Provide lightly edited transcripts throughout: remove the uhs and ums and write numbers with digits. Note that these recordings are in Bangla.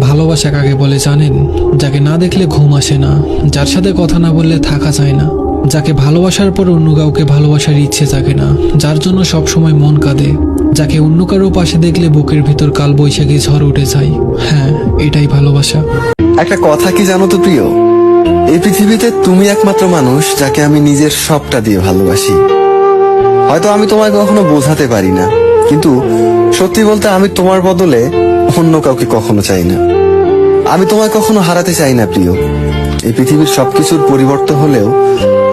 ভালোবাসা কাকে বলে জানেন? যাকে না দেখলে ঘুম আসে না, যার সাথে কথা না বললে থাকা যায় না, যাকে ভালোবাসার পর অন্য কাউকে ভালোবাসার ইচ্ছে জাগে না, যার জন্য সবসময় মন কাঁদে, যাকে অন্য কারো পাশে দেখলে বুকের ভিতর কাল বৈশাখী ঝড় উঠে যায়। হ্যাঁ, এটাই ভালোবাসা। একটা কথা কি জানো তো প্রিয়, এই পৃথিবীতে তুমি একমাত্র মানুষ যাকে আমি নিজের সবটা দিয়ে ভালোবাসি। হয়তো আমি তোমায় কখনো বোঝাতে পারি না, কিন্তু সত্যি বলতে আমি তোমার বদলে অন্য কাউকে কখনো চাই না। আমি তোমায় কখনো হারাতে চাই না প্রিয়। এই পৃথিবীর সবকিছুর পরিবর্তন হলেও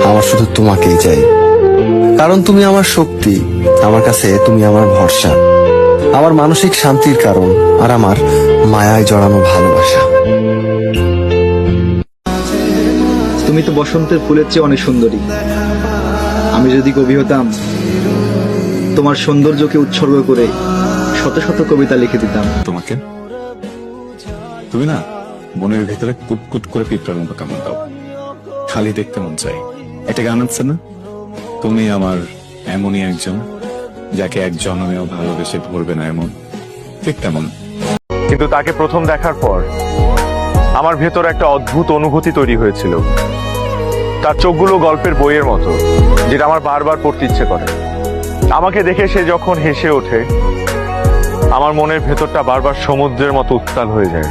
আমার শুধু তোমাকেই চাই, কারণ তুমি আমার শক্তি, আমার কাছে তুমি আমার ভরসা, আমার মানসিক শান্তির কারণ, আর আমার মায়ায় জড়ানো ভালোবাসা। তুমি তো বসন্তের ফুলের চেয়ে অনেক সুন্দরী। আমি যদি কবি হতাম, তোমার সৌন্দর্যকে উৎসর্গ করে শত শত কবিতা লিখে দিতাম তোমাকে। তুমি না মনের ভেতরে কুটকুট করে পিঁপড়ার মতো কামড় দাও, খালি দেখতে মন চাই। একটা গান আছে না, তুমি আমার এমনই একজন যাকে এক জন্মেও ভালোবেসে ভরবে না, এমন ঠিক তেমন। কিন্তু তাকে প্রথম দেখার পর আমার ভেতর একটা অদ্ভুত অনুভূতি তৈরি হয়েছিল। তার চোখগুলো গল্পের বইয়ের মতো, যেটা আমার বারবার পড়তে ইচ্ছে করে। আমাকে দেখে সে যখন হেসে ওঠে, আমার মনের ভেতরটা বারবার সমুদ্রের মতো উত্তাল হয়ে যায়।